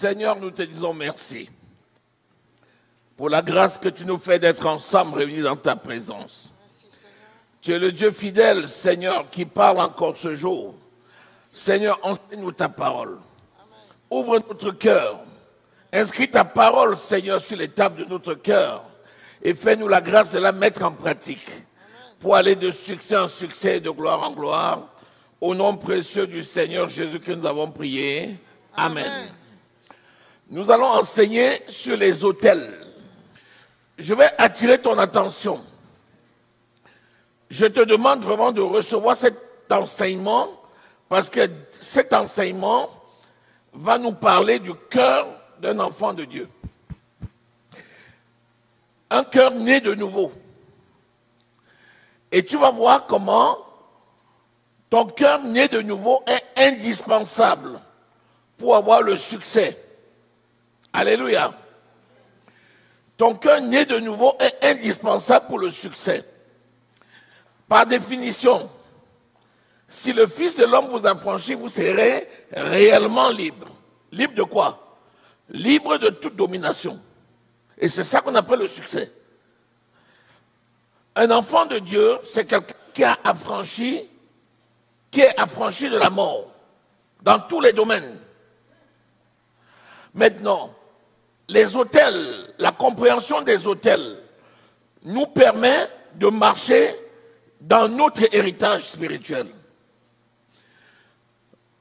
Seigneur, nous te disons merci pour la grâce que tu nous fais d'être ensemble réunis dans ta présence. Tu es le Dieu fidèle, Seigneur, qui parle encore ce jour. Seigneur, enseigne-nous ta parole. Ouvre notre cœur. Inscris ta parole, Seigneur, sur les tables de notre cœur et fais-nous la grâce de la mettre en pratique pour aller de succès en succès et de gloire en gloire. Au nom précieux du Seigneur Jésus que nous avons prié. Amen. Nous allons enseigner sur les autels. Je vais attirer ton attention. Je te demande vraiment de recevoir cet enseignement parce que cet enseignement va nous parler du cœur d'un enfant de Dieu. Un cœur né de nouveau. Et tu vas voir comment ton cœur né de nouveau est indispensable pour avoir le succès. Alléluia. Ton cœur né de nouveau est indispensable pour le succès. Par définition, si le Fils de l'homme vous affranchit, vous serez réellement libre. Libre de quoi? Libre de toute domination. Et c'est ça qu'on appelle le succès. Un enfant de Dieu, c'est quelqu'un qui est affranchi de la mort, dans tous les domaines. Maintenant, les autels, la compréhension des autels nous permet de marcher dans notre héritage spirituel.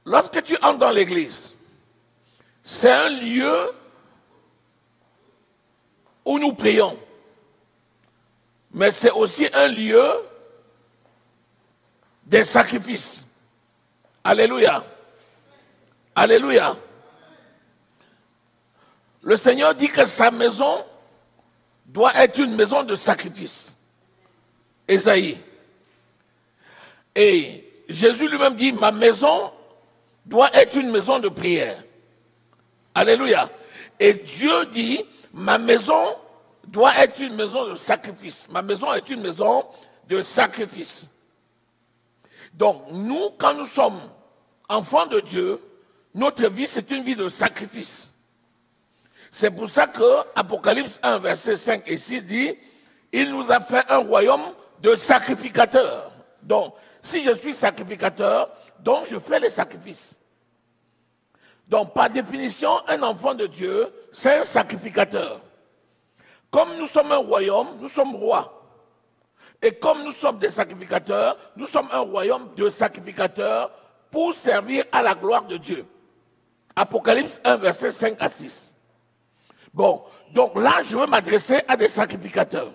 Lorsque tu entres dans l'église, c'est un lieu où nous prions, mais c'est aussi un lieu des sacrifices. Alléluia. Alléluia. Le Seigneur dit que sa maison doit être une maison de sacrifice. Ésaïe. Et Jésus lui-même dit, ma maison doit être une maison de prière. Alléluia. Et Dieu dit, ma maison doit être une maison de sacrifice. Ma maison est une maison de sacrifice. Donc, nous, quand nous sommes enfants de Dieu, notre vie, c'est une vie de sacrifice. C'est pour ça que Apocalypse 1, versets 5 et 6 dit, il nous a fait un royaume de sacrificateurs. Donc, si je suis sacrificateur, donc je fais les sacrifices. Donc, par définition, un enfant de Dieu, c'est un sacrificateur. Comme nous sommes un royaume, nous sommes rois. Et comme nous sommes des sacrificateurs, nous sommes un royaume de sacrificateurs pour servir à la gloire de Dieu. Apocalypse 1, verset 5 à 6. Bon, donc là, je veux m'adresser à des sacrificateurs.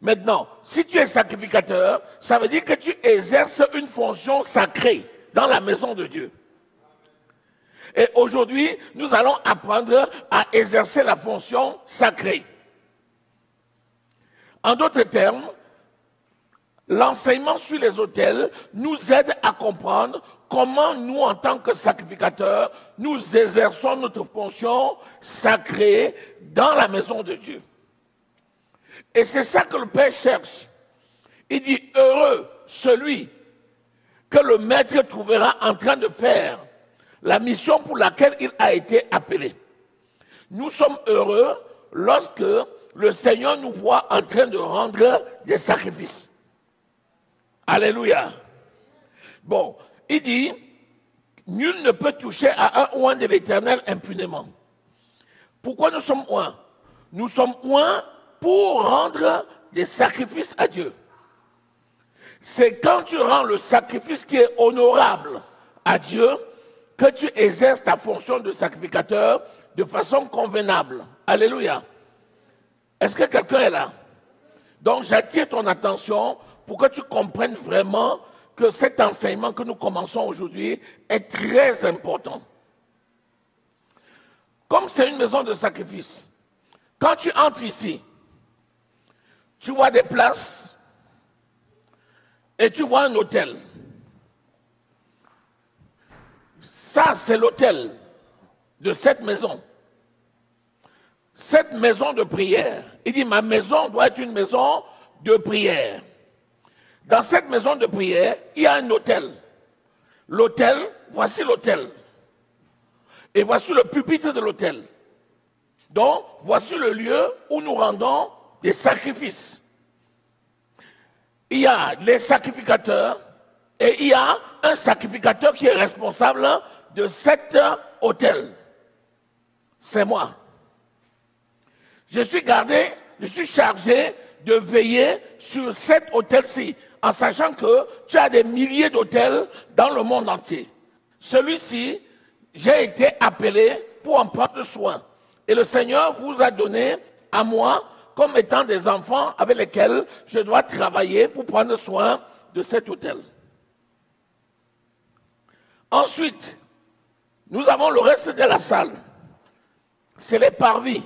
Maintenant, si tu es sacrificateur, ça veut dire que tu exerces une fonction sacrée dans la maison de Dieu. Et aujourd'hui, nous allons apprendre à exercer la fonction sacrée. En d'autres termes, l'enseignement sur les autels nous aide à comprendre comment nous, en tant que sacrificateurs, nous exerçons notre fonction sacrée dans la maison de Dieu. Et c'est ça que le Père cherche. Il dit, heureux celui que le Maître trouvera en train de faire la mission pour laquelle il a été appelé. Nous sommes heureux lorsque le Seigneur nous voit en train de rendre des sacrifices. Alléluia. Bon, il dit, nul ne peut toucher à un oint de l'Éternel impunément. Pourquoi nous sommes oints? Nous sommes oints pour rendre des sacrifices à Dieu. C'est quand tu rends le sacrifice qui est honorable à Dieu que tu exerces ta fonction de sacrificateur de façon convenable. Alléluia. Est-ce que quelqu'un est là? Donc j'attire ton attention pour que tu comprennes vraiment que cet enseignement que nous commençons aujourd'hui est très important. Comme c'est une maison de sacrifice, quand tu entres ici, tu vois des places et tu vois un autel. Ça, c'est l'autel de cette maison. Cette maison de prière. Il dit, ma maison doit être une maison de prière. Dans cette maison de prière, il y a un autel. L'autel, voici l'autel. Et voici le pupitre de l'autel. Donc, voici le lieu où nous rendons des sacrifices. Il y a les sacrificateurs et il y a un sacrificateur qui est responsable de cet autel. C'est moi. Je suis chargé de veiller sur cet autel-ci, en sachant que tu as des milliers d'autels dans le monde entier. Celui-ci, j'ai été appelé pour en prendre soin. Et le Seigneur vous a donné à moi comme étant des enfants avec lesquels je dois travailler pour prendre soin de cet autel. Ensuite, nous avons le reste de la salle. C'est les parvis.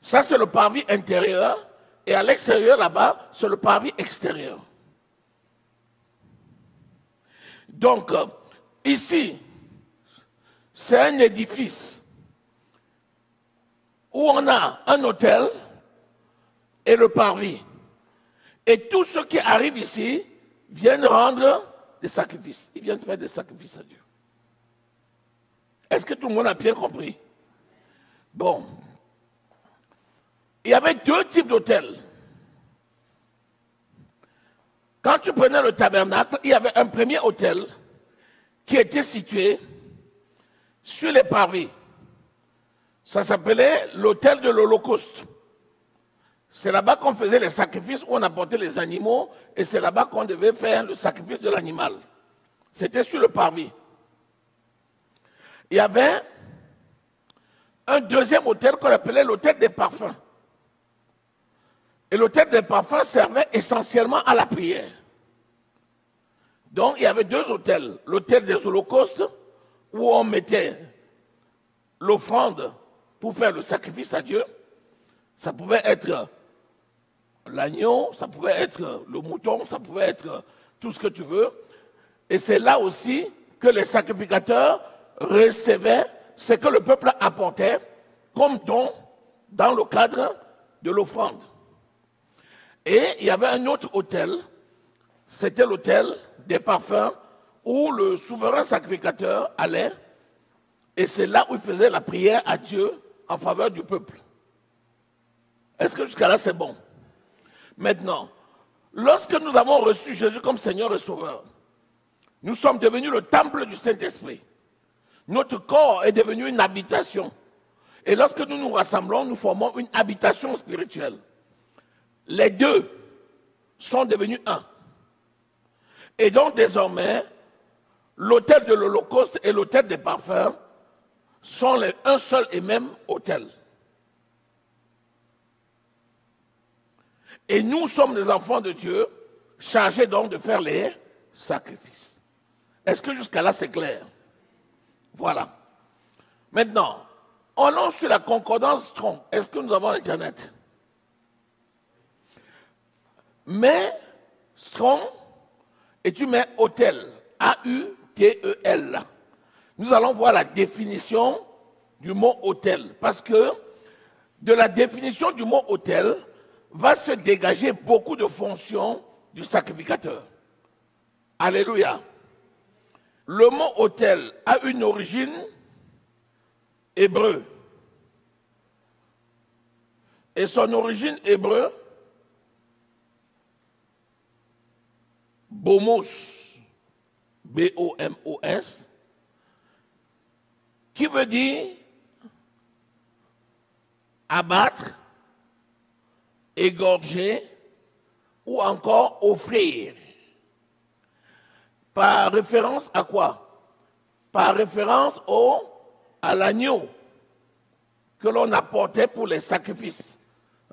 Ça, c'est le parvis intérieur. Et à l'extérieur, là-bas, c'est le parvis extérieur. Donc, ici, c'est un édifice où on a un autel et le parvis. Et tous ceux qui arrivent ici viennent rendre des sacrifices. Ils viennent faire des sacrifices à Dieu. Est-ce que tout le monde a bien compris? Bon. Il y avait deux types d'autels. Quand tu prenais le tabernacle, il y avait un premier autel qui était situé sur les parvis. Ça s'appelait l'autel de l'Holocauste. C'est là-bas qu'on faisait les sacrifices, où on apportait les animaux, et c'est là-bas qu'on devait faire le sacrifice de l'animal. C'était sur le parvis. Il y avait un deuxième autel qu'on appelait l'autel des parfums. Et l'autel des parfums servait essentiellement à la prière. Donc il y avait deux autels. L'autel des holocaustes, où on mettait l'offrande pour faire le sacrifice à Dieu. Ça pouvait être l'agneau, ça pouvait être le mouton, ça pouvait être tout ce que tu veux. Et c'est là aussi que les sacrificateurs recevaient ce que le peuple apportait comme don dans le cadre de l'offrande. Et il y avait un autre autel, c'était l'autel des parfums, où le souverain sacrificateur allait, et c'est là où il faisait la prière à Dieu en faveur du peuple. Est-ce que jusqu'à là c'est bon? Maintenant, lorsque nous avons reçu Jésus comme Seigneur et Sauveur, nous sommes devenus le temple du Saint-Esprit. Notre corps est devenu une habitation. Et lorsque nous nous rassemblons, nous formons une habitation spirituelle. Les deux sont devenus un. Et donc désormais, l'autel de l'Holocauste et l'autel des parfums sont un seul et même autel. Et nous sommes des enfants de Dieu, chargés donc de faire les sacrifices. Est-ce que jusqu'à là c'est clair? Voilà. Maintenant, allons sur la concordance Strong. Est-ce que nous avons Internet? Mais Strong, et tu mets autel, A-U-T-E-L. Nous allons voir la définition du mot autel, parce que de la définition du mot autel va se dégager beaucoup de fonctions du sacrificateur. Alléluia. Le mot autel a une origine hébreu. Et son origine hébreu, Bomos, B-O-M-O-S, qui veut dire abattre, égorger ou encore offrir. Par référence à quoi? Par référence à l'agneau que l'on apportait pour les sacrifices.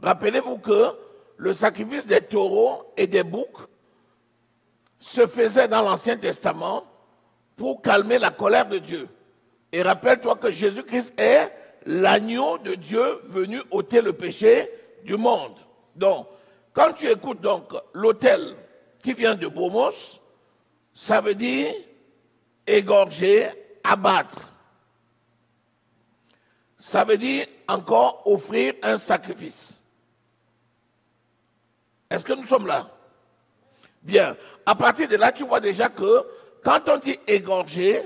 Rappelez-vous que le sacrifice des taureaux et des boucs se faisait dans l'Ancien Testament pour calmer la colère de Dieu. Et rappelle-toi que Jésus-Christ est l'agneau de Dieu venu ôter le péché du monde. Donc, quand tu écoutes donc l'autel qui vient de Bomos, ça veut dire égorger, abattre. Ça veut dire encore offrir un sacrifice. Est-ce que nous sommes là? Bien. À partir de là, tu vois déjà que quand on dit égorger,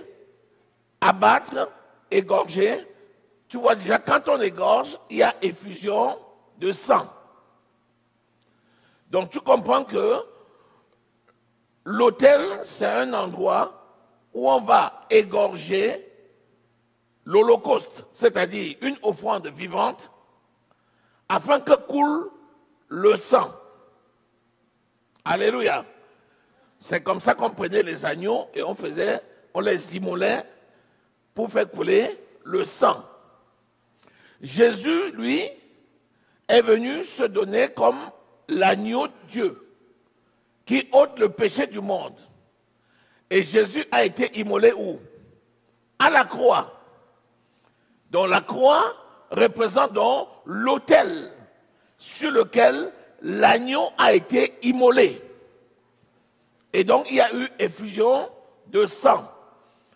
abattre, égorger, tu vois déjà, quand on égorge, il y a effusion de sang. Donc tu comprends que l'autel, c'est un endroit où on va égorger l'holocauste, c'est-à-dire une offrande vivante, afin que coule le sang. Alléluia. C'est comme ça qu'on prenait les agneaux et on les immolait pour faire couler le sang. Jésus, lui, est venu se donner comme l'agneau de Dieu qui ôte le péché du monde. Et Jésus a été immolé où? À la croix. Donc la croix représente donc l'autel sur lequel l'agneau a été immolé. Et donc il y a eu effusion de sang.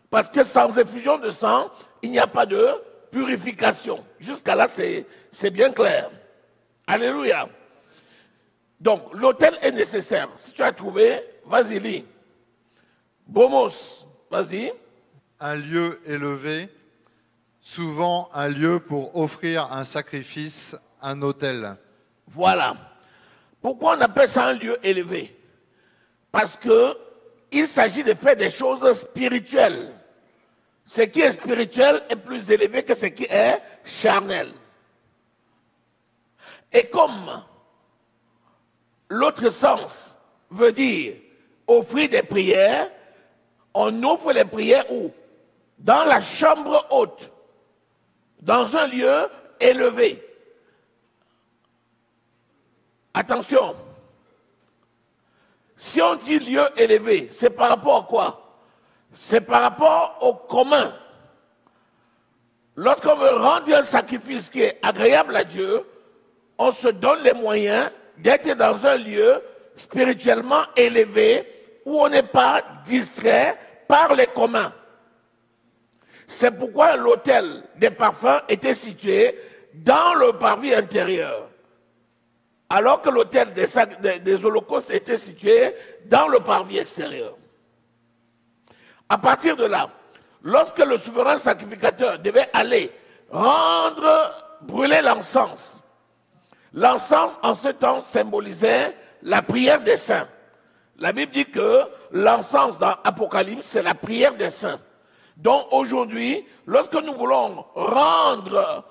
Parce que sans effusion de sang, il n'y a pas de purification. Jusqu'à là, c'est bien clair. Alléluia. Donc, l'autel est nécessaire. Si tu as trouvé, vas-y, lis. Bomos, vas-y. Un lieu élevé, souvent un lieu pour offrir un sacrifice, un autel. Voilà. Pourquoi on appelle ça un lieu élevé? Parce qu'il s'agit de faire des choses spirituelles. Ce qui est spirituel est plus élevé que ce qui est charnel. Et comme l'autre sens veut dire offrir des prières, on offre les prières où? Dans la chambre haute, dans un lieu élevé. Attention, si on dit lieu élevé, c'est par rapport à quoi? C'est par rapport au commun. Lorsqu'on veut rendre un sacrifice qui est agréable à Dieu, on se donne les moyens d'être dans un lieu spirituellement élevé où on n'est pas distrait par les communs. C'est pourquoi l'autel des parfums était situé dans le parvis intérieur, alors que l'autel des holocaustes était situé dans le parvis extérieur. À partir de là, lorsque le souverain sacrificateur devait aller brûler l'encens, l'encens en ce temps symbolisait la prière des saints. La Bible dit que l'encens dans Apocalypse, c'est la prière des saints. Donc aujourd'hui, lorsque nous voulons rendre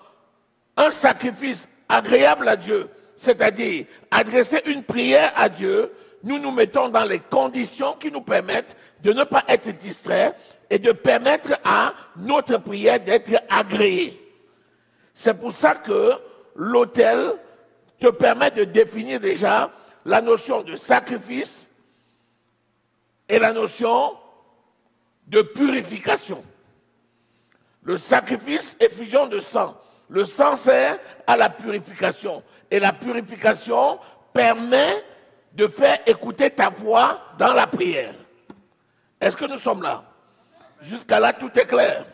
un sacrifice agréable à Dieu, c'est-à-dire adresser une prière à Dieu, nous nous mettons dans les conditions qui nous permettent de ne pas être distraits et de permettre à notre prière d'être agréée. C'est pour ça que l'autel te permet de définir déjà la notion de sacrifice et la notion de purification. Le sacrifice, effusion de sang. Le sang sert à la purification. Et la purification permet de faire écouter ta voix dans la prière. Est-ce que nous sommes là? Jusqu'à là, tout est clair.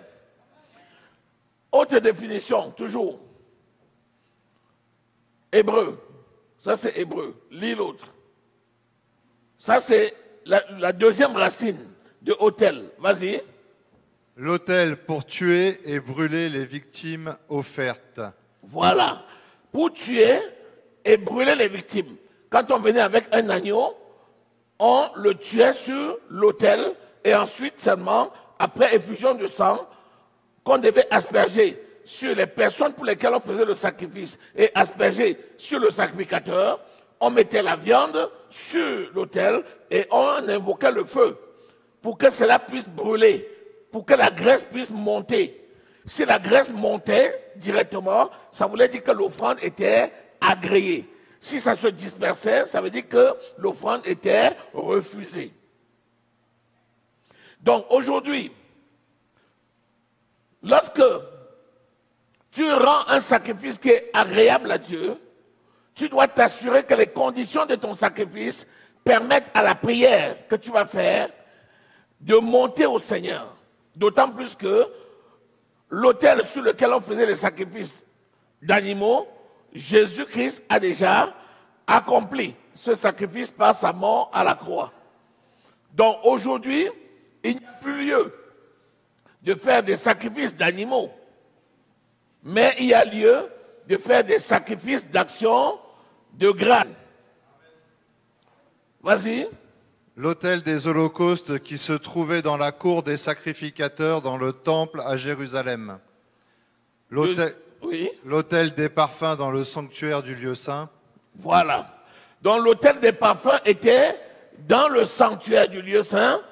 Autre définition, toujours. Hébreu. Ça, c'est hébreu. Lis l'autre. Ça, c'est la deuxième racine de autel. Vas-y. L'autel pour tuer et brûler les victimes offertes. Voilà. Pour tuer et brûler les victimes. Quand on venait avec un agneau, on le tuait sur l'autel et ensuite seulement, après effusion de sang, qu'on devait asperger sur les personnes pour lesquelles on faisait le sacrifice et asperger sur le sacrificateur, on mettait la viande sur l'autel et on invoquait le feu pour que cela puisse brûler, pour que la graisse puisse monter. Si la graisse montait directement, ça voulait dire que l'offrande était agréée. Si ça se dispersait, ça veut dire que l'offrande était refusée. Donc aujourd'hui, lorsque tu rends un sacrifice qui est agréable à Dieu, tu dois t'assurer que les conditions de ton sacrifice permettent à la prière que tu vas faire de monter au Seigneur. D'autant plus que l'autel sur lequel on faisait les sacrifices d'animaux, Jésus-Christ a déjà accompli ce sacrifice par sa mort à la croix. Donc aujourd'hui, il n'y a plus lieu de faire des sacrifices d'animaux, mais il y a lieu de faire des sacrifices d'action de grâce. Vas-y. L'autel des holocaustes qui se trouvait dans la cour des sacrificateurs dans le temple à Jérusalem. L'autel des parfums dans le sanctuaire du lieu saint. Voilà. Donc l'autel des parfums était dans le sanctuaire du lieu saint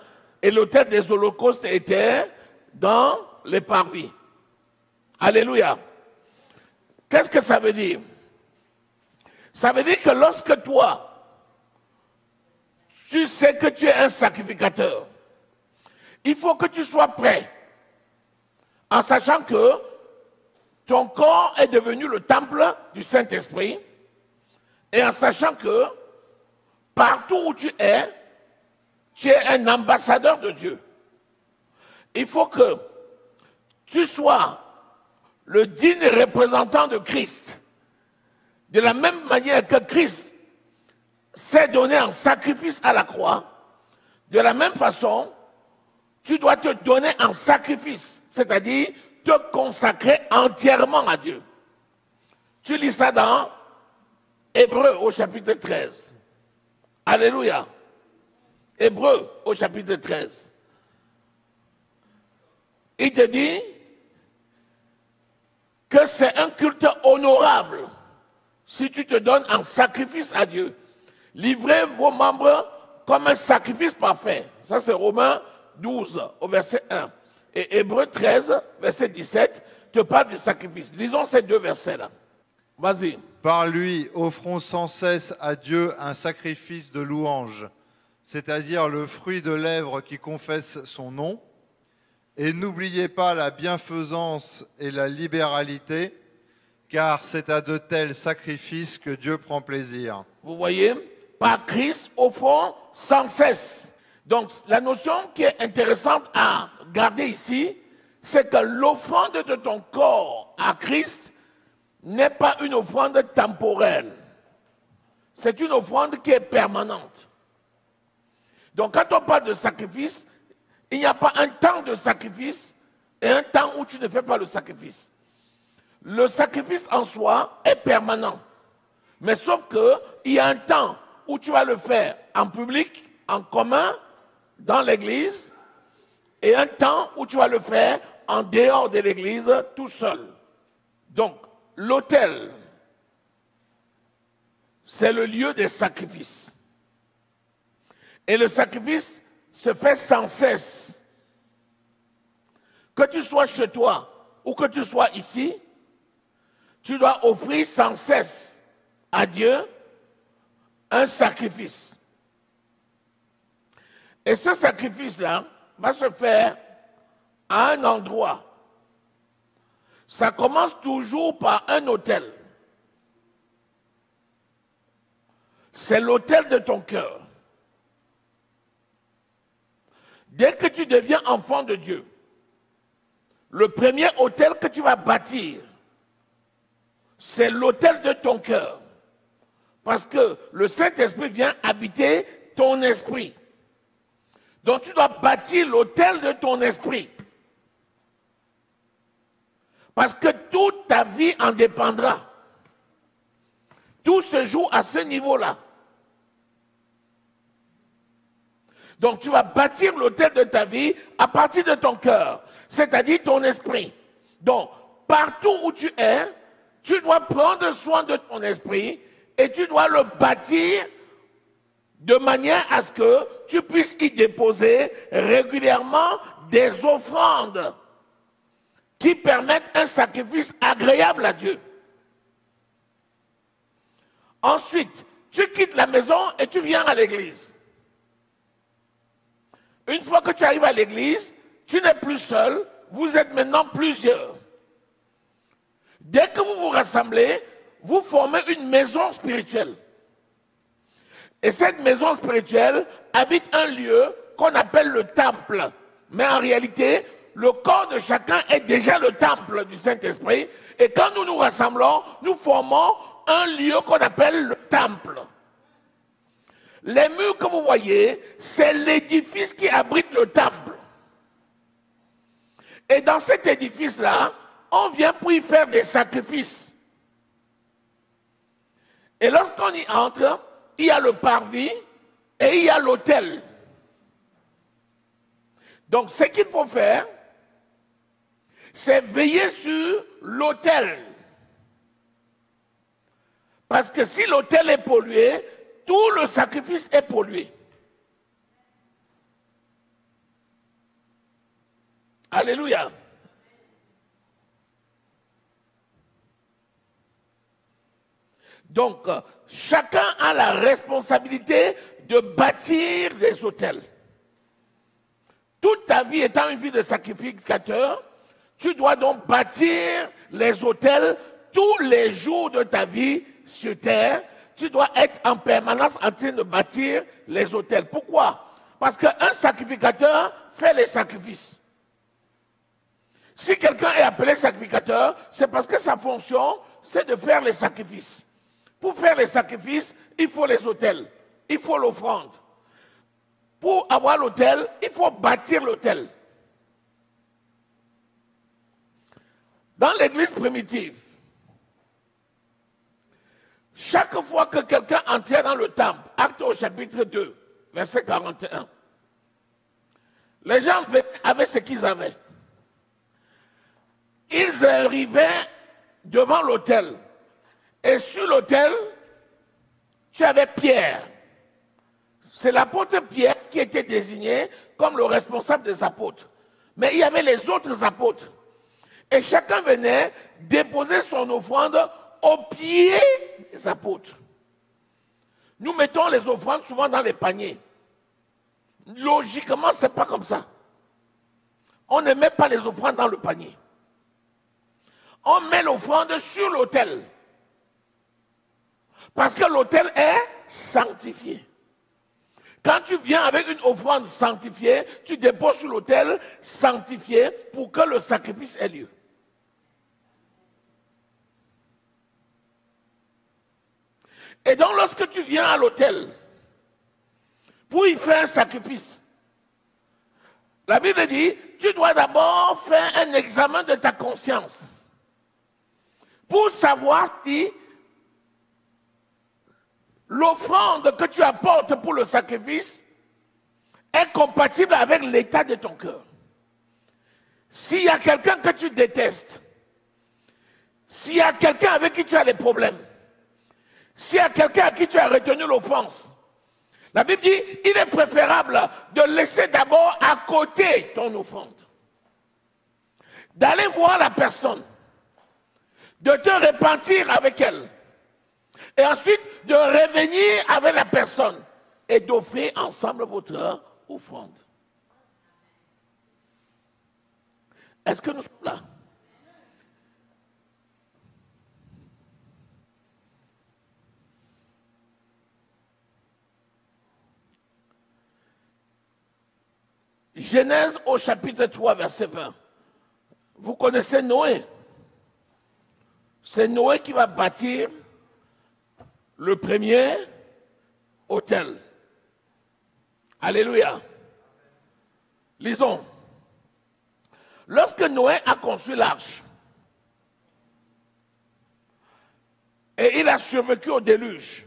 et l'autel des holocaustes était dans les parvis. Alléluia. Qu'est-ce que ça veut dire? Ça veut dire que lorsque toi, tu sais que tu es un sacrificateur, il faut que tu sois prêt, en sachant que ton corps est devenu le temple du Saint-Esprit, et en sachant que partout où tu es un ambassadeur de Dieu. Il faut que tu sois le digne représentant de Christ. De la même manière que Christ s'est donné en sacrifice à la croix, de la même façon, tu dois te donner en sacrifice, c'est-à-dire te consacrer entièrement à Dieu. Tu lis ça dans Hébreux au chapitre 13. Alléluia. Hébreux au chapitre 13. Il te dit que c'est un culte honorable si tu te donnes en sacrifice à Dieu. Livrez vos membres comme un sacrifice parfait. Ça, c'est Romains 12, au verset 1. Et Hébreux 13, verset 17, te parle du sacrifice. Lisons ces deux versets-là. Vas-y. Par lui, offrons sans cesse à Dieu un sacrifice de louange, c'est-à-dire le fruit de lèvres qui confesse son nom. Et n'oubliez pas la bienfaisance et la libéralité, car c'est à de tels sacrifices que Dieu prend plaisir. Vous voyez, par Christ, offrons sans cesse. Donc, la notion qui est intéressante à garder ici, c'est que l'offrande de ton corps à Christ n'est pas une offrande temporelle. C'est une offrande qui est permanente. Donc, quand on parle de sacrifice, il n'y a pas un temps de sacrifice et un temps où tu ne fais pas le sacrifice. Le sacrifice en soi est permanent. Mais sauf qu'il y a un temps où tu vas le faire en public, en commun, dans l'église, et un temps où tu vas le faire en dehors de l'église, tout seul. Donc, l'autel, c'est le lieu des sacrifices. Et le sacrifice se fait sans cesse. Que tu sois chez toi ou que tu sois ici, tu dois offrir sans cesse à Dieu un sacrifice. Et ce sacrifice-là va se faire à un endroit. Ça commence toujours par un autel. C'est l'autel de ton cœur. Dès que tu deviens enfant de Dieu, le premier autel que tu vas bâtir, c'est l'autel de ton cœur. Parce que le Saint-Esprit vient habiter ton esprit. Donc tu dois bâtir l'autel de ton esprit. Parce que toute ta vie en dépendra. Tout se joue à ce niveau-là. Donc tu vas bâtir l'autel de ta vie à partir de ton cœur, c'est-à-dire ton esprit. Donc partout où tu es, tu dois prendre soin de ton esprit et tu dois le bâtir de manière à ce que tu puisses y déposer régulièrement des offrandes qui permettent un sacrifice agréable à Dieu. Ensuite, tu quittes la maison et tu viens à l'église. Une fois que tu arrives à l'église, tu n'es plus seul, vous êtes maintenant plusieurs. Dès que vous vous rassemblez, vous formez une maison spirituelle. Et cette maison spirituelle habite un lieu qu'on appelle le temple. Mais en réalité, le corps de chacun est déjà le temple du Saint-Esprit. Et quand nous nous rassemblons, nous formons un lieu qu'on appelle le temple. Les murs que vous voyez, c'est l'édifice qui abrite le temple. Et dans cet édifice-là, on vient pour y faire des sacrifices. Et lorsqu'on y entre, il y a le parvis et il y a l'autel. Donc ce qu'il faut faire, c'est veiller sur l'autel. Parce que si l'autel est pollué, tout le sacrifice est pollué. Alléluia. Donc, chacun a la responsabilité de bâtir des autels. Toute ta vie étant une vie de sacrificateur, tu dois donc bâtir les autels tous les jours de ta vie sur terre. Tu dois être en permanence en train de bâtir les autels. Pourquoi? Parce qu'un sacrificateur fait les sacrifices. Si quelqu'un est appelé sacrificateur, c'est parce que sa fonction, c'est de faire les sacrifices. Pour faire les sacrifices, il faut les autels, il faut l'offrande. Pour avoir l'autel, il faut bâtir l'autel. Dans l'église primitive, chaque fois que quelqu'un entrait dans le temple, acte au chapitre 2, verset 41, les gens avaient ce qu'ils avaient. Ils arrivaient devant l'autel. Et sur l'autel, tu avais Pierre. C'est l'apôtre Pierre qui était désigné comme le responsable des apôtres. Mais il y avait les autres apôtres. Et chacun venait déposer son offrande au pied des apôtres. Nous mettons les offrandes souvent dans les paniers. Logiquement, ce n'est pas comme ça. On ne met pas les offrandes dans le panier. On met l'offrande sur l'autel. Parce que l'autel est sanctifié. Quand tu viens avec une offrande sanctifiée, tu déposes sur l'autel sanctifié pour que le sacrifice ait lieu. Et donc lorsque tu viens à l'autel pour y faire un sacrifice, la Bible dit, tu dois d'abord faire un examen de ta conscience pour savoir si l'offrande que tu apportes pour le sacrifice est compatible avec l'état de ton cœur. S'il y a quelqu'un que tu détestes, s'il y a quelqu'un avec qui tu as des problèmes, s'il y a quelqu'un à qui tu as retenu l'offense, la Bible dit, il est préférable de laisser d'abord à côté ton offrande, d'aller voir la personne, de te repentir avec elle, et ensuite de revenir avec la personne et d'offrir ensemble votre offrande. Est-ce que nous sommes là? Genèse au chapitre 3, verset 20. Vous connaissez Noé. C'est Noé qui va bâtir le premier autel. Alléluia. Lisons. Lorsque Noé a conçu l'arche, et il a survécu au déluge,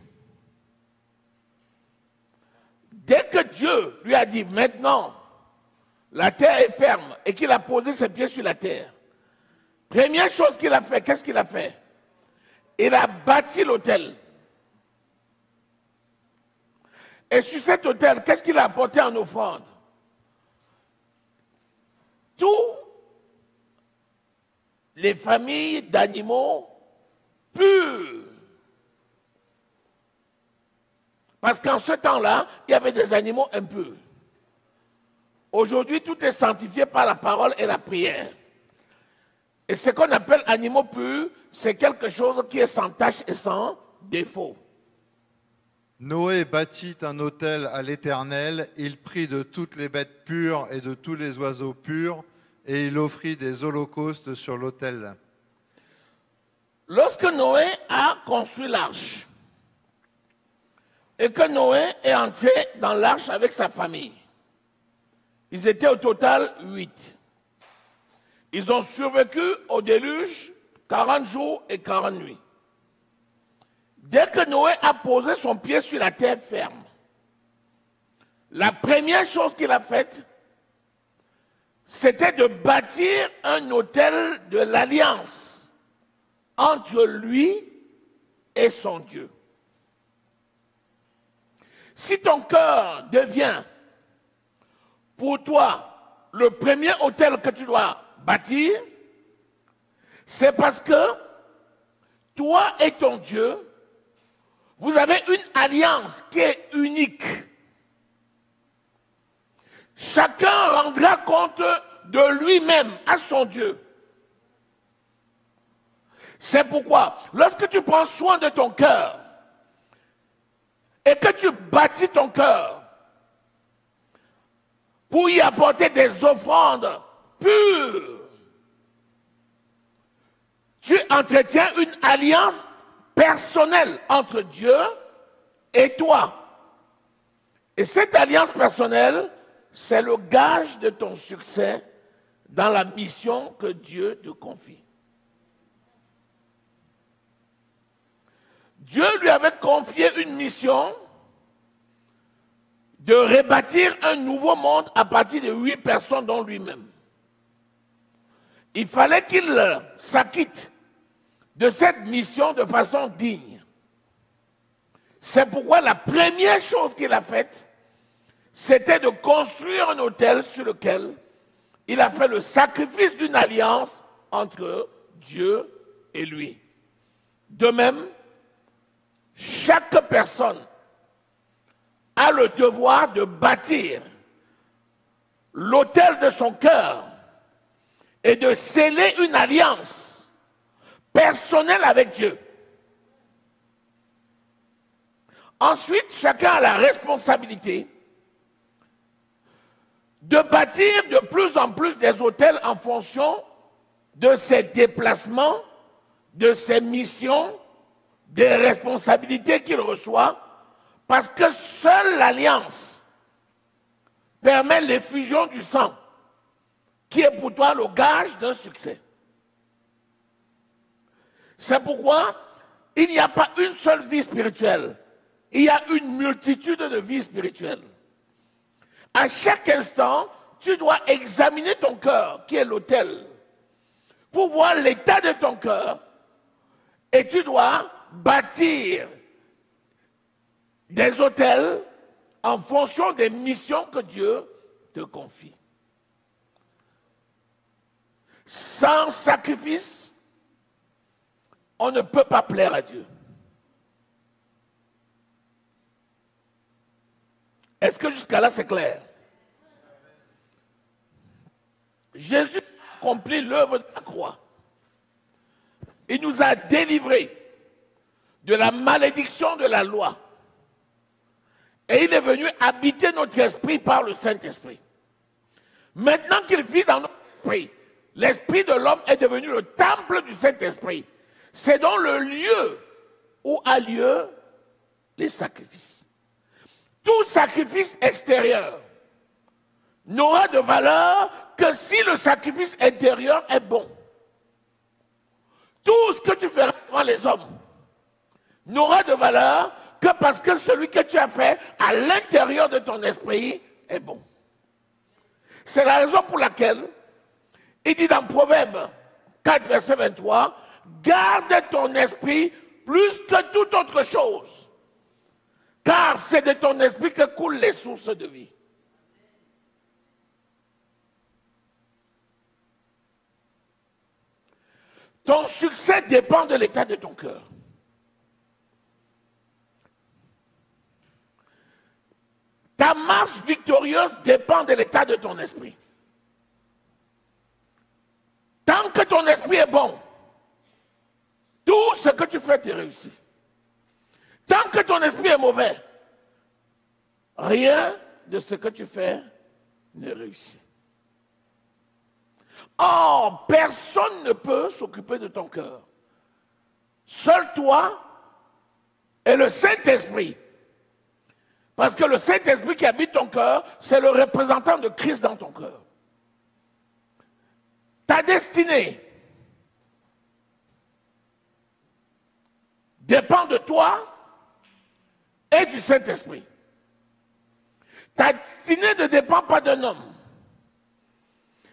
dès que Dieu lui a dit, maintenant, la terre est ferme, et qu'il a posé ses pieds sur la terre, première chose qu'il a fait, qu'est-ce qu'il a fait? Il a bâti l'autel. Et sur cet autel, qu'est-ce qu'il a apporté en offrande? Tous les familles d'animaux purs. Parce qu'en ce temps-là, il y avait des animaux impurs. Aujourd'hui, tout est sanctifié par la parole et la prière. Et ce qu'on appelle animaux purs, c'est quelque chose qui est sans tache et sans défaut. Noé bâtit un autel à l'Éternel, il prit de toutes les bêtes pures et de tous les oiseaux purs, et il offrit des holocaustes sur l'autel. Lorsque Noé a construit l'arche, et que Noé est entré dans l'arche avec sa famille, ils étaient au total 8. Ils ont survécu au déluge 40 jours et 40 nuits. Dès que Noé a posé son pied sur la terre ferme, la première chose qu'il a faite, c'était de bâtir un autel de l'alliance entre lui et son Dieu. Si ton cœur devient pour toi le premier autel que tu dois bâtir, c'est parce que toi et ton Dieu, vous avez une alliance qui est unique. Chacun rendra compte de lui-même à son Dieu. C'est pourquoi, lorsque tu prends soin de ton cœur et que tu bâtis ton cœur pour y apporter des offrandes pures, tu entretiens une alliance personnelle entre Dieu et toi. Et cette alliance personnelle, c'est le gage de ton succès dans la mission que Dieu te confie. Dieu lui avait confié une mission de rebâtir un nouveau monde à partir de 8 personnes, dont lui-même. Il fallait qu'il s'acquitte de cette mission de façon digne. C'est pourquoi la première chose qu'il a faite, c'était de construire un autel sur lequel il a fait le sacrifice d'une alliance entre Dieu et lui. De même, chaque personne a le devoir de bâtir l'autel de son cœur et de sceller une alliance personnelle avec Dieu. Ensuite, chacun a la responsabilité de bâtir de plus en plus des autels en fonction de ses déplacements, de ses missions, des responsabilités qu'il reçoit, parce que seule l'alliance permet l'effusion du sang, qui est pour toi le gage d'un succès. C'est pourquoi il n'y a pas une seule vie spirituelle, il y a une multitude de vies spirituelles. À chaque instant, tu dois examiner ton cœur, qui est l'autel, pour voir l'état de ton cœur, et tu dois bâtir des autels en fonction des missions que Dieu te confie. Sans sacrifice, on ne peut pas plaire à Dieu. Est-ce que jusqu'à là c'est clair? Jésus a accompli l'œuvre de la croix. Il nous a délivrés de la malédiction de la loi. Et il est venu habiter notre esprit par le Saint-Esprit. Maintenant qu'il vit dans notre esprit, l'esprit de l'homme est devenu le temple du Saint-Esprit. C'est donc le lieu où a lieu les sacrifices. Tout sacrifice extérieur n'aura de valeur que si le sacrifice intérieur est bon. Tout ce que tu feras devant les hommes n'aura de valeur que parce que celui que tu as fait à l'intérieur de ton esprit est bon. C'est la raison pour laquelle il dit dans Proverbe 4, verset 23, « Garde ton esprit plus que toute autre chose, car c'est de ton esprit que coulent les sources de vie. » Ton succès dépend de l'état de ton cœur. Ta marche victorieuse dépend de l'état de ton esprit. Tant que ton esprit est bon, tout ce que tu fais te réussit. Tant que ton esprit est mauvais, rien de ce que tu fais ne réussit. Or, personne ne peut s'occuper de ton cœur. Seul toi et le Saint-Esprit. Parce que le Saint-Esprit qui habite ton cœur, c'est le représentant de Christ dans ton cœur. Ta destinée dépend de toi et du Saint-Esprit. Ta destinée ne dépend pas d'un homme.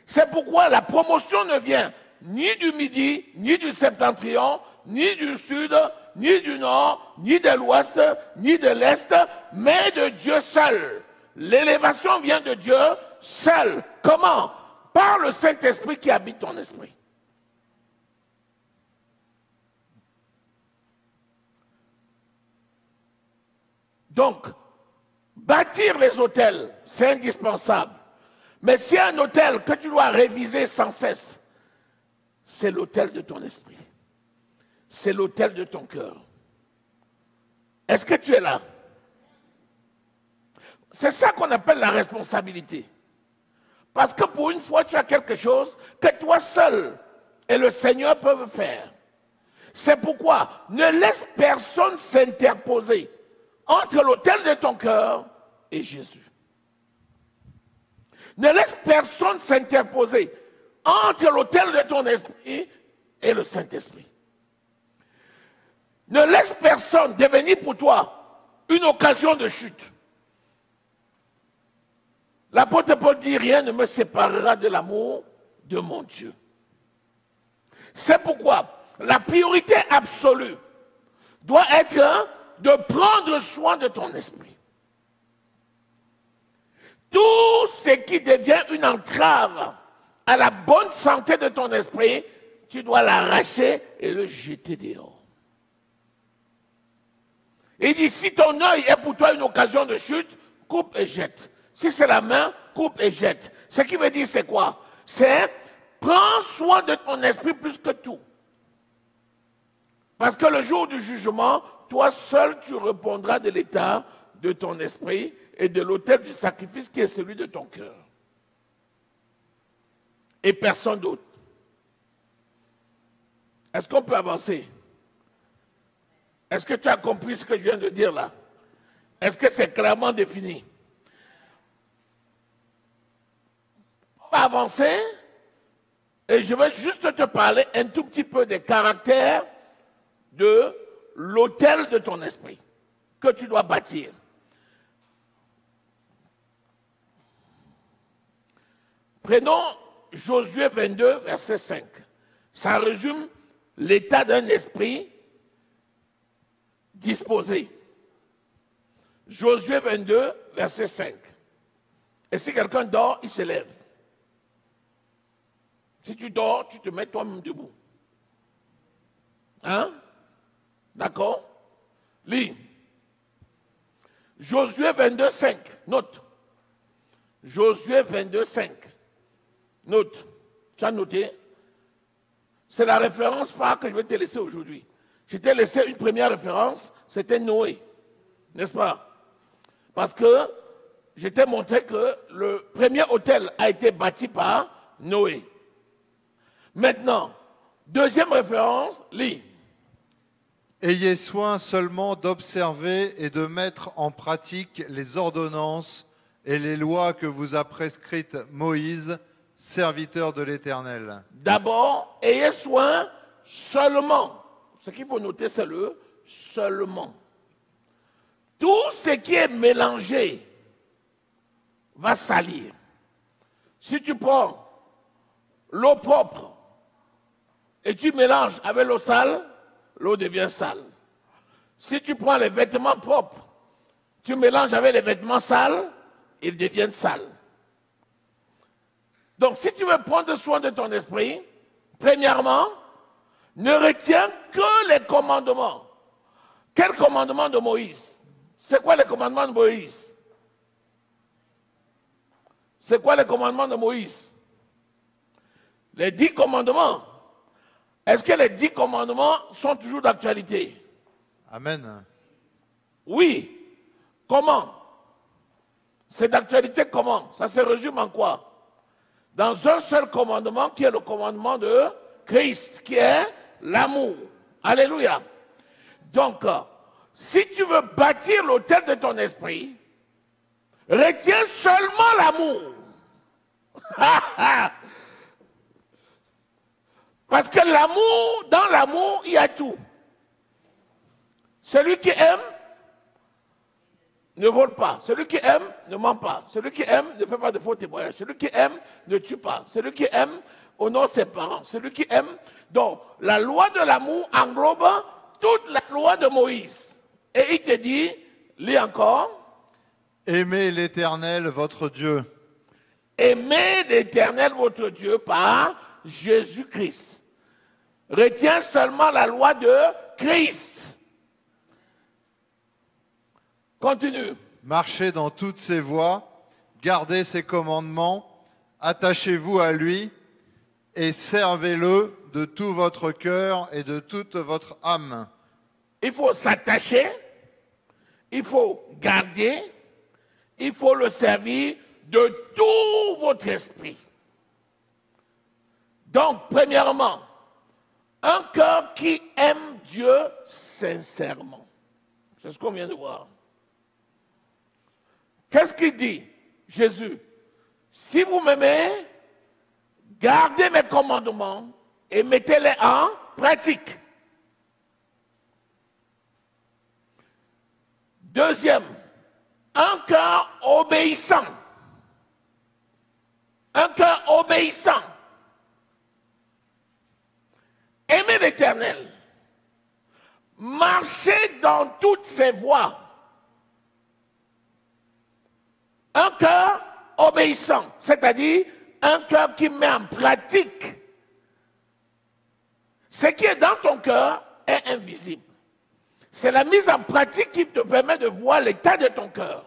C'est pourquoi la promotion ne vient ni du midi, ni du septentrion, ni du sud, ni du nord, ni de l'ouest, ni de l'est, mais de Dieu seul. L'élévation vient de Dieu seul. Comment? Par le Saint-Esprit qui habite ton esprit. Donc, bâtir les hôtels, c'est indispensable. Mais s'il y a un hôtel que tu dois réviser sans cesse, c'est l'hôtel de ton esprit. C'est l'hôtel de ton cœur. Est-ce que tu es là? C'est ça qu'on appelle la responsabilité. Parce que pour une fois, tu as quelque chose que toi seul et le Seigneur peuvent faire. C'est pourquoi ne laisse personne s'interposer entre l'autel de ton cœur et Jésus. Ne laisse personne s'interposer entre l'autel de ton esprit et le Saint-Esprit. Ne laisse personne devenir pour toi une occasion de chute. L'apôtre Paul dit, rien ne me séparera de l'amour de mon Dieu. C'est pourquoi la priorité absolue doit être de prendre soin de ton esprit. Tout ce qui devient une entrave à la bonne santé de ton esprit, tu dois l'arracher et le jeter dehors. Il dit, si ton œil est pour toi une occasion de chute, coupe et jette. Si c'est la main, coupe et jette. Ce qui veut dire, c'est quoi? C'est prends soin de ton esprit plus que tout. Parce que le jour du jugement, toi seul, tu répondras de l'état de ton esprit et de l'autel du sacrifice qui est celui de ton cœur. Et personne d'autre. Est-ce qu'on peut avancer? Est-ce que tu as compris ce que je viens de dire là? Est-ce que c'est clairement défini? On va avancer et je vais juste te parler un tout petit peu des caractères de l'autel de ton esprit que tu dois bâtir. Prenons Josué 22, verset 5. Ça résume l'état d'un esprit disposé. Josué 22, verset 5. Et si quelqu'un dort, il se lève. Si tu dors, tu te mets toi-même debout. Hein? D'accord? Lis. Josué 22, 5. Note. Josué 22, 5. Note. Tu as noté? C'est la référence phare que je vais te laisser aujourd'hui. Je t'ai laissé une première référence, c'était Noé. N'est-ce pas? Parce que je t'ai montré que le premier hôtel a été bâti par Noé. Maintenant, deuxième référence, lis. Ayez soin seulement d'observer et de mettre en pratique les ordonnances et les lois que vous a prescrites Moïse, serviteur de l'Éternel. D'abord, ayez soin seulement. Ce qu'il faut noter, c'est le seulement. Tout ce qui est mélangé va salir. Si tu prends l'eau propre et tu mélanges avec l'eau sale, l'eau devient sale. Si tu prends les vêtements propres, tu mélanges avec les vêtements sales, ils deviennent sales. Donc, si tu veux prendre soin de ton esprit, premièrement, ne retiens que les commandements. Quel commandement de Moïse? C'est quoi les commandements de Moïse? C'est quoi les commandements de Moïse? Les 10 commandements. Est-ce que les 10 commandements sont toujours d'actualité? Amen. Oui. Comment? C'est d'actualité comment? Ça se résume en quoi? Dans un seul commandement qui est le commandement de Christ, qui est l'amour. Alléluia. Donc, si tu veux bâtir l'autel de ton esprit, retiens seulement l'amour. Parce que l'amour, dans l'amour, il y a tout. Celui qui aime ne vole pas. Celui qui aime ne ment pas. Celui qui aime ne fait pas de faux témoignages. Celui qui aime ne tue pas. Celui qui aime honore ses parents. Celui qui aime... Donc, la loi de l'amour englobe toute la loi de Moïse. Et il te dit, lis encore. Aimez l'Éternel, votre Dieu. Aimez l'Éternel, votre Dieu, par Jésus-Christ. Retiens seulement la loi de Christ. Continue. Marchez dans toutes ses voies, gardez ses commandements, attachez-vous à lui et servez-le de tout votre cœur et de toute votre âme. Il faut s'attacher, il faut garder, il faut le servir de tout votre esprit. Donc, premièrement, un cœur qui aime Dieu sincèrement. C'est ce qu'on vient de voir. Qu'est-ce qu'il dit, Jésus? Si vous m'aimez, gardez mes commandements et mettez-les en pratique. Deuxième, un cœur obéissant. Un cœur obéissant. Aimez l'Éternel. Marchez dans toutes ses voies. Un cœur obéissant, c'est-à-dire un cœur qui met en pratique. Ce qui est dans ton cœur est invisible. C'est la mise en pratique qui te permet de voir l'état de ton cœur.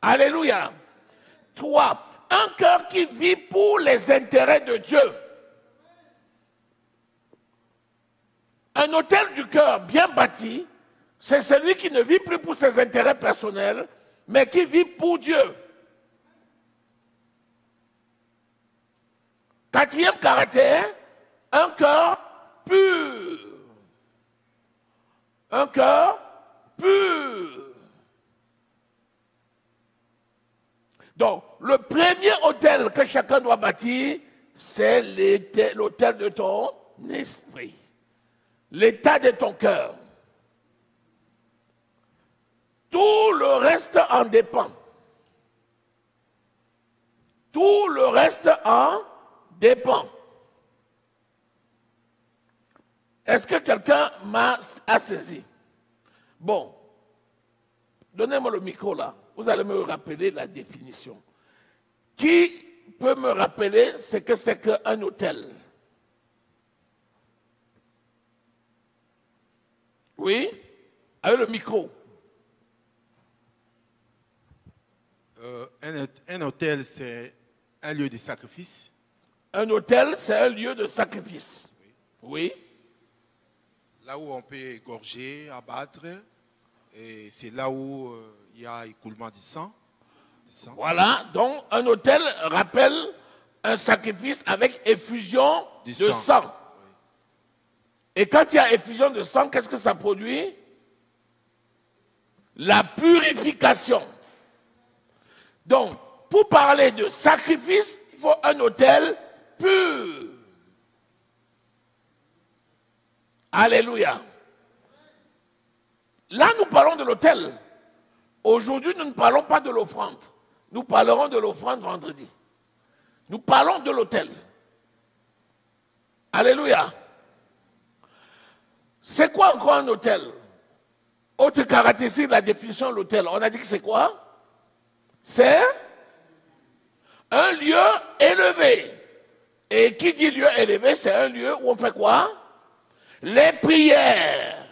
Alléluia. 3. Un cœur qui vit pour les intérêts de Dieu. Un hôtel du cœur bien bâti, c'est celui qui ne vit plus pour ses intérêts personnels, mais qui vit pour Dieu. 4e caractère, un cœur pur. Un cœur pur. Donc, le premier hôtel que chacun doit bâtir, c'est l'hôtel de ton esprit. L'état de ton cœur. Tout le reste en dépend. Tout le reste en dépend. Est-ce que quelqu'un m'a saisi? Bon, donnez-moi le micro là. Vous allez me rappeler la définition. Qui peut me rappeler ce que c'est qu'un hôtel? Oui? Avec le micro. Un hôtel, c'est un lieu de sacrifice. Un hôtel, c'est un lieu de sacrifice. Oui. Là où on peut égorger, abattre, et c'est là où il y a écoulement du sang. Voilà, donc un hôtel rappelle un sacrifice avec effusion de sang. Oui. Et quand il y a effusion de sang, qu'est-ce que ça produit? La purification. Donc, pour parler de sacrifice, il faut un hôtel pur. Alléluia. Là, nous parlons de l'autel. Aujourd'hui, nous ne parlons pas de l'offrande. Nous parlerons de l'offrande vendredi. Nous parlons de l'autel. Alléluia. C'est quoi encore un hôtel? Autre caractéristique de la définition de l'hôtel. On a dit que c'est quoi? C'est un lieu élevé. Et qui dit lieu élevé, c'est un lieu où on fait quoi? Les prières.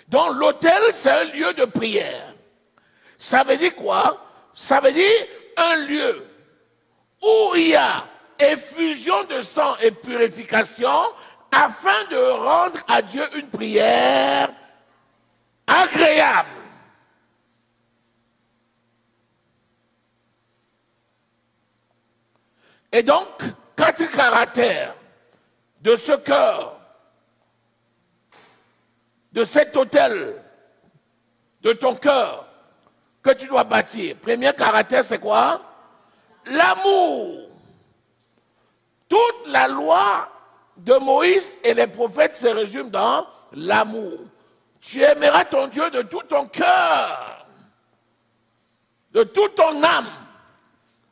Donc l'autel, c'est un lieu de prière. Ça veut dire quoi? Ça veut dire un lieu où il y a effusion de sang et purification afin de rendre à Dieu une prière agréable. Et donc, 4 caractères de ce cœur, de cet hôtel, de ton cœur, que tu dois bâtir. Premier caractère, c'est quoi? l'amour. Toute la loi de Moïse et les prophètes se résument dans l'amour. Tu aimeras ton Dieu de tout ton cœur, de toute ton âme,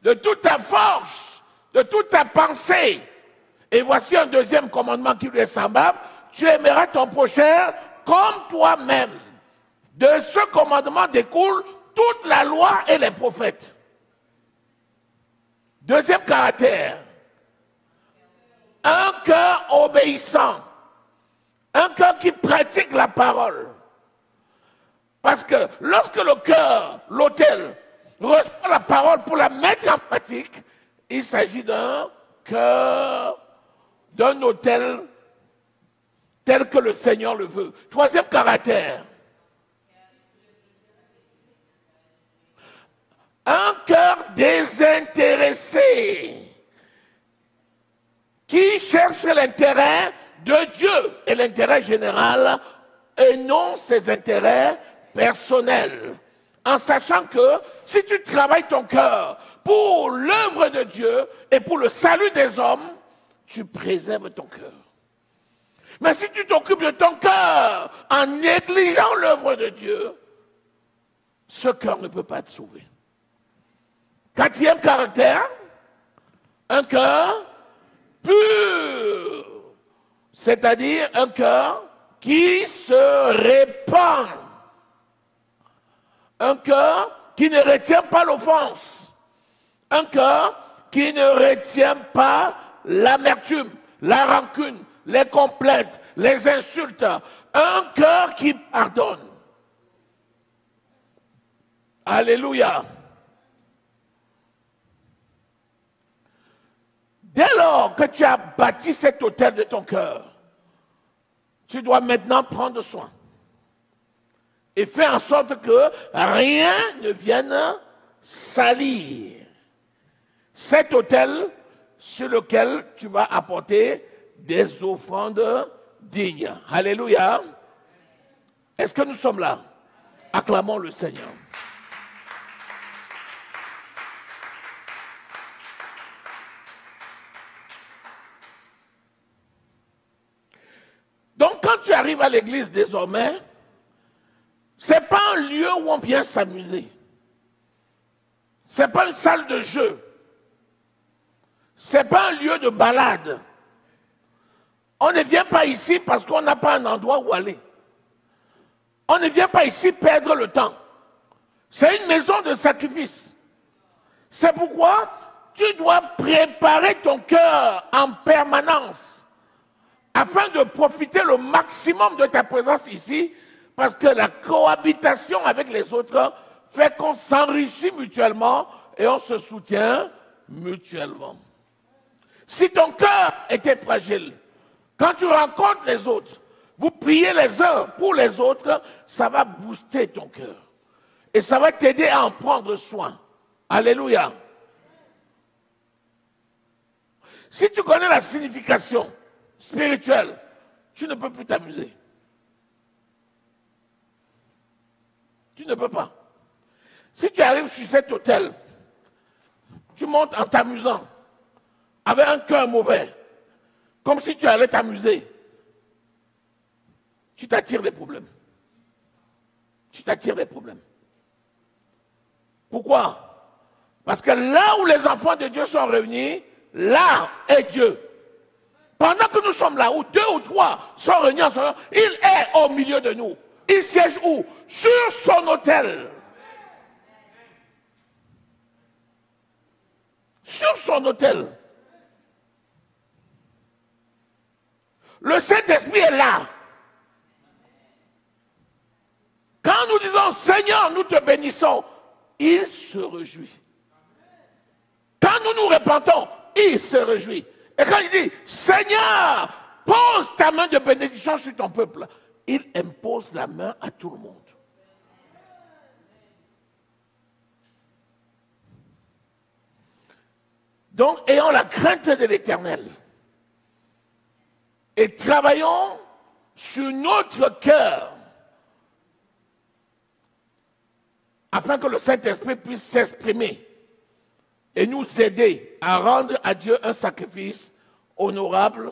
de toute ta force, de toute ta pensée. Et voici un deuxième commandement qui lui est semblable. Tu aimeras ton prochain comme toi-même. De ce commandement découle toute la loi et les prophètes. Deuxième caractère. Un cœur obéissant. Un cœur qui pratique la parole. Parce que lorsque le cœur, l'autel, reçoit la parole pour la mettre en pratique, il s'agit d'un cœur, d'un autel tel que le Seigneur le veut. Troisième caractère. Un cœur désintéressé qui cherche l'intérêt de Dieu et l'intérêt général et non ses intérêts personnels. En sachant que si tu travailles ton cœur pour l'œuvre de Dieu et pour le salut des hommes, tu préserves ton cœur. Mais si tu t'occupes de ton cœur en négligeant l'œuvre de Dieu, ce cœur ne peut pas être sauvé. Quatrième caractère, un cœur pur, c'est-à-dire un cœur qui se répand, un cœur qui ne retient pas l'offense, un cœur qui ne retient pas l'amertume, la rancune, les complètes, les insultes, un cœur qui pardonne. Alléluia. Dès lors que tu as bâti cet autel de ton cœur, tu dois maintenant prendre soin et faire en sorte que rien ne vienne salir cet autel sur lequel tu vas apporter des offrandes dignes. Alléluia. Est-ce que nous sommes là? Acclamons le Seigneur. Donc, quand tu arrives à l'église désormais, ce n'est pas un lieu où on vient s'amuser. Ce n'est pas une salle de jeu. Ce n'est pas un lieu de balade. On ne vient pas ici parce qu'on n'a pas un endroit où aller. On ne vient pas ici perdre le temps. C'est une maison de sacrifice. C'est pourquoi tu dois préparer ton cœur en permanence afin de profiter le maximum de ta présence ici, parce que la cohabitation avec les autres fait qu'on s'enrichit mutuellement et on se soutient mutuellement. Si ton cœur était fragile, quand tu rencontres les autres, vous priez les uns pour les autres, ça va booster ton cœur. Et ça va t'aider à en prendre soin. Alléluia. Si tu connais la signification spirituelle, tu ne peux plus t'amuser. Tu ne peux pas. Si tu arrives sur cet autel, tu montes en t'amusant, avec un cœur mauvais, comme si tu allais t'amuser, tu t'attires des problèmes. Tu t'attires des problèmes. Pourquoi? Parce que là où les enfants de Dieu sont réunis, là est Dieu. Pendant que nous sommes là, où 2 ou 3 sont réunis en son nom, il est au milieu de nous. Il siège où? Sur son autel. Sur son autel. Le Saint-Esprit est là. Quand nous disons Seigneur, nous te bénissons, il se réjouit. Quand nous nous repentons, il se réjouit. Et quand il dit Seigneur, pose ta main de bénédiction sur ton peuple, il impose la main à tout le monde. Donc, ayons la crainte de l'Éternel et travaillons sur notre cœur afin que le Saint-Esprit puisse s'exprimer et nous aider à rendre à Dieu un sacrifice honorable.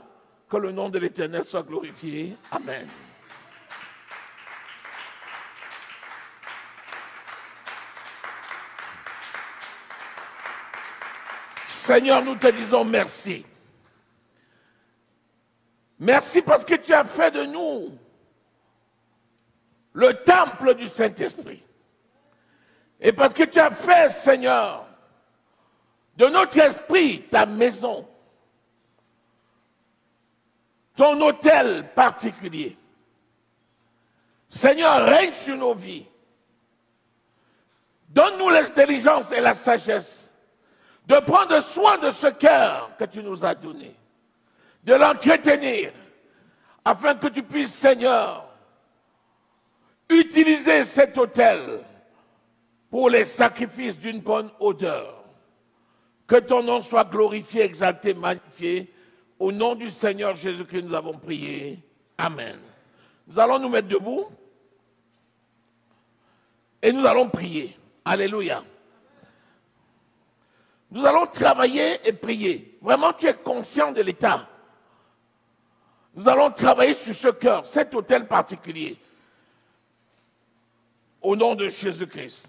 Que le nom de l'Éternel soit glorifié. Amen. Seigneur, nous te disons merci. Merci parce que tu as fait de nous le temple du Saint-Esprit. Et parce que tu as fait, Seigneur, de notre esprit ta maison, ton autel particulier. Seigneur, règne sur nos vies. Donne-nous l'intelligence et la sagesse de prendre soin de ce cœur que tu nous as donné, de l'entretenir, afin que tu puisses, Seigneur, utiliser cet autel pour les sacrifices d'une bonne odeur. Que ton nom soit glorifié, exalté, magnifié. Au nom du Seigneur Jésus-Christ, nous avons prié. Amen. Nous allons nous mettre debout et nous allons prier. Alléluia. Nous allons travailler et prier. Vraiment, tu es conscient de l'état. Nous allons travailler sur ce cœur, cet autel particulier. Au nom de Jésus-Christ.